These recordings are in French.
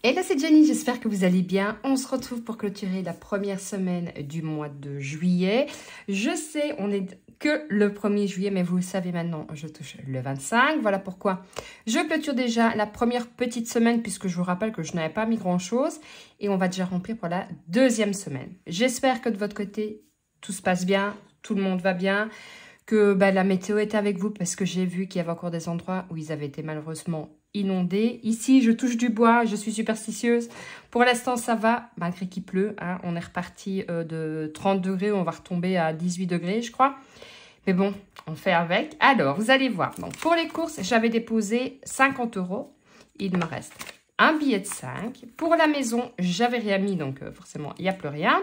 Et là c'est Jenny, j'espère que vous allez bien. On se retrouve pour clôturer la première semaine du mois de juillet. Je sais, on est que le 1er juillet, mais vous le savez maintenant, je touche le 25. Voilà pourquoi je clôture déjà la première petite semaine, puisque je vous rappelle que je n'avais pas mis grand-chose. Et on va déjà remplir pour la deuxième semaine. J'espère que de votre côté, tout se passe bien, tout le monde va bien, que la météo est avec vous, parce que j'ai vu qu'il y avait encore des endroits où ils avaient été malheureusement inondés. Ici, je touche du bois, je suis superstitieuse. Pour l'instant, ça va, malgré qu'il pleut. Hein. On est reparti de 30 degrés, on va retomber à 18 degrés, je crois. Mais bon, on fait avec. Alors, vous allez voir. Donc, pour les courses, j'avais déposé 50 €. Il me reste un billet de 5. Pour la maison, j'avais rien mis, donc forcément, il n'y a plus rien.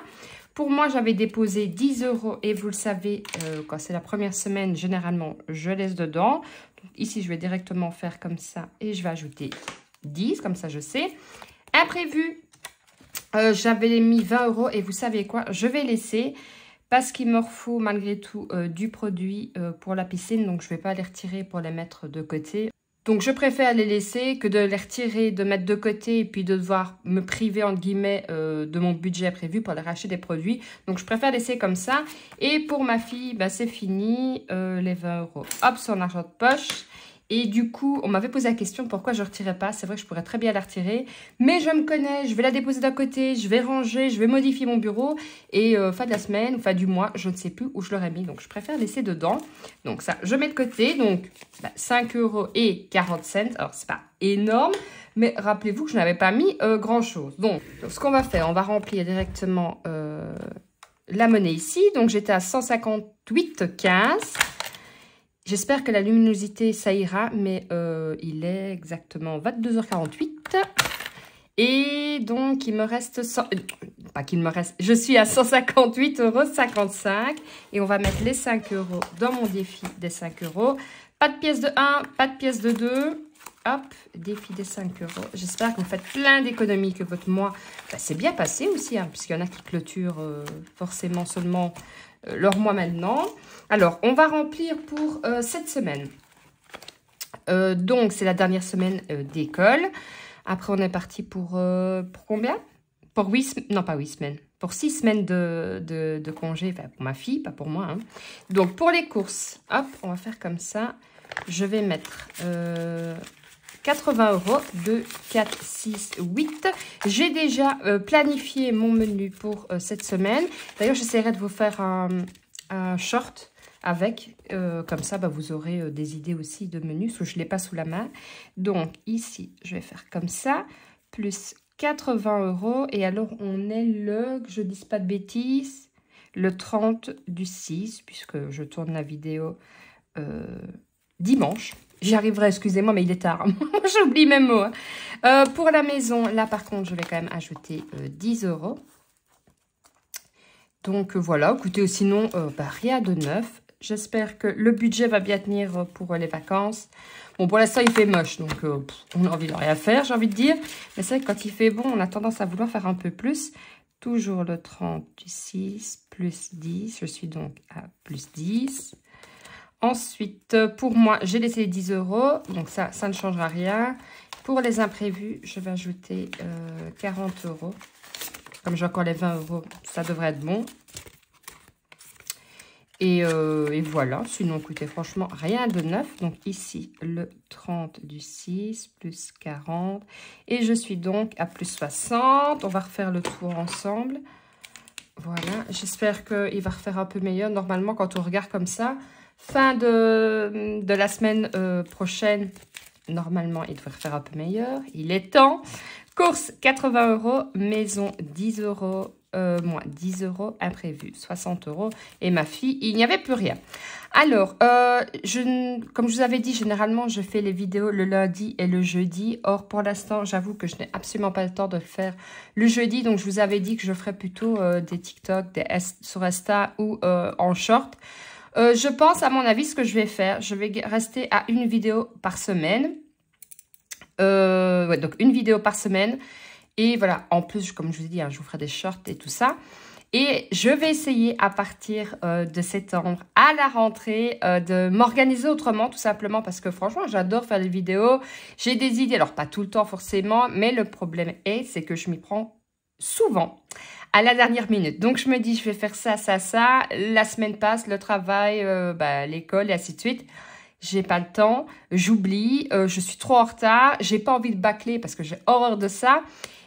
Pour moi, j'avais déposé 10 € et vous le savez, quand c'est la première semaine, généralement, je laisse dedans. Donc, ici, je vais directement faire comme ça et je vais ajouter 10, comme ça, je sais. Imprévu, j'avais mis 20 € et vous savez quoi, je vais laisser parce qu'il me faut malgré tout du produit pour la piscine. Donc, je ne vais pas les retirer pour les mettre de côté. Donc, je préfère les laisser que de les retirer, de mettre de côté et puis de devoir me priver, entre guillemets, de mon budget prévu pour les racheter des produits. Donc, je préfère laisser comme ça. Et pour ma fille, c'est fini. Les 20 €, hop, son argent de poche. Et du coup, on m'avait posé la question pourquoi je ne retirais pas. C'est vrai que je pourrais très bien la retirer. Mais je me connais, je vais la déposer d'un côté, je vais ranger, je vais modifier mon bureau. Et fin de la semaine ou fin du mois, je ne sais plus où je l'aurais mis. Donc, je préfère laisser dedans. Donc, ça, je mets de côté. Donc, 5 € et 40 cents. Alors, c'est pas énorme. Mais rappelez-vous que je n'avais pas mis grand-chose. Donc, ce qu'on va faire, on va remplir directement la monnaie ici. Donc, j'étais à 158,15 €. J'espère que la luminosité, ça ira, mais il est exactement 22h48. Et donc, il me reste... pas qu'il me reste... Je suis à 158,55 € et on va mettre les 5 € dans mon défi des 5 €. Pas de pièce de 1, pas de pièce de 2. Hop, défi des 5 €. J'espère que vous faites plein d'économies, que votre mois... c'est bien passé aussi, hein, puisqu'il y en a qui clôturent forcément seulement... leur mois maintenant. Alors, on va remplir pour cette semaine. Donc, c'est la dernière semaine d'école. Après, on est parti pour combien? Pour 8 non, pas 8 semaines. Pour 6 semaines de congé. Enfin, pour ma fille, pas pour moi. Hein. Donc, pour les courses, hop, on va faire comme ça. Je vais mettre 80 €, 2, 4, 6, 8. J'ai déjà planifié mon menu pour cette semaine. D'ailleurs, j'essaierai de vous faire un short avec. Comme ça, vous aurez des idées aussi de menus, parce que je ne l'ai pas sous la main. Donc, ici, je vais faire comme ça. Plus 80 €. Et alors, on est le, que je ne dise pas de bêtises, le 30 du 6, puisque je tourne la vidéo dimanche. J'y arriverai, excusez-moi, mais il est tard. J'oublie mes mots. Hein. Pour la maison, là, par contre, je vais quand même ajouter 10 €. Donc, voilà. Écoutez, sinon, rien de neuf. J'espère que le budget va bien tenir pour les vacances. Bon, pour l'instant, il fait moche. Donc, on a envie de rien faire, j'ai envie de dire. Mais c'est vrai que quand il fait bon, on a tendance à vouloir faire un peu plus. Toujours le 30 du 6, plus 10. Je suis donc à plus 10. Ensuite, pour moi, j'ai laissé les 10 €. Donc, ça ne changera rien. Pour les imprévus, je vais ajouter 40 €. Comme j'ai encore les 20 €, ça devrait être bon. Et voilà. Sinon, écoutez, franchement, rien de neuf. Donc, ici, le 30 du 6, plus 40. Et je suis donc à plus 60. On va refaire le tour ensemble. Voilà. J'espère qu'il va refaire un peu meilleur. Normalement, quand on regarde comme ça... Fin de la semaine prochaine, normalement, il devrait faire un peu meilleur. Il est temps. Course, 80 €. Maison, 10 €. Moins 10 €. Imprévu, 60 €. Et ma fille, il n'y avait plus rien. Alors, comme je vous avais dit, généralement, je fais les vidéos le lundi et le jeudi. Or, pour l'instant, j'avoue que je n'ai absolument pas le temps de le faire le jeudi. Donc, je vous avais dit que je ferais plutôt des TikTok, sur Insta ou en short. Je pense, à mon avis, ce que je vais faire, je vais rester à une vidéo par semaine. Donc, une vidéo par semaine. Et voilà, en plus, comme je vous ai dit, hein, je vous ferai des shorts et tout ça. Et je vais essayer à partir de septembre, à la rentrée, de m'organiser autrement, tout simplement, parce que franchement, j'adore faire des vidéos. J'ai des idées, alors pas tout le temps forcément, mais le problème c'est que je m'y prends souvent à la dernière minute. Donc, je me dis, je vais faire ça, ça, ça. La semaine passe, le travail, l'école et ainsi de suite. J'ai pas le temps, j'oublie, je suis trop en retard, j'ai pas envie de bâcler parce que j'ai horreur de ça.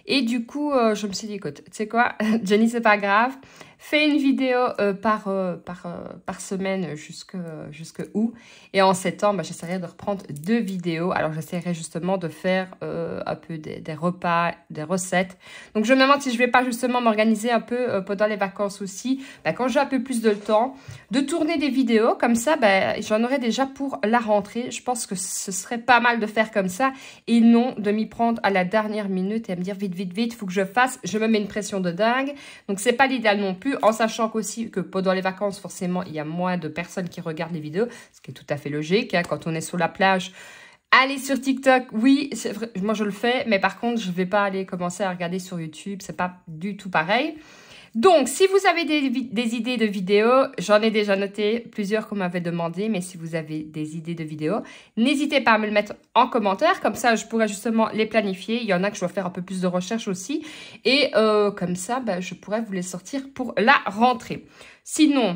Et du coup, je me suis dit, écoute, tu sais quoi, Jenny, c'est pas grave. Fais une vidéo par semaine jusque août. Et en septembre, j'essaierai de reprendre 2 vidéos. Alors, j'essaierai justement de faire un peu des repas, des recettes. Donc, je me demande si je vais pas justement m'organiser un peu pendant les vacances aussi. Quand j'ai un peu plus de temps, de tourner des vidéos. Comme ça, j'en aurai déjà pour la rentrée. Je pense que ce serait pas mal de faire comme ça. Et non de m'y prendre à la dernière minute et à me dire vite, vite, vite, il faut que je fasse. Je me mets une pression de dingue. Donc, c'est pas l'idéal non plus. En sachant qu'aussi que pendant les vacances, forcément, il y a moins de personnes qui regardent les vidéos, ce qui est tout à fait logique. Hein, quand on est sur la plage, aller sur TikTok, oui, c'est vrai, moi je le fais, mais par contre, je ne vais pas aller commencer à regarder sur YouTube, c'est pas du tout pareil. Donc, si vous avez des idées de vidéos, j'en ai déjà noté plusieurs qu'on m'avait demandé, mais si vous avez des idées de vidéos, n'hésitez pas à me le mettre en commentaire, comme ça je pourrais justement les planifier. Il y en a que je dois faire un peu plus de recherche aussi, et comme ça, je pourrais vous les sortir pour la rentrée. Sinon,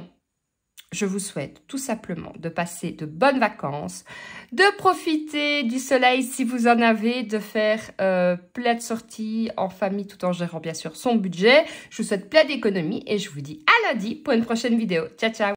je vous souhaite tout simplement de passer de bonnes vacances, de profiter du soleil si vous en avez, de faire plein de sorties en famille tout en gérant bien sûr son budget. Je vous souhaite plein d'économies et je vous dis à lundi pour une prochaine vidéo. Ciao, ciao!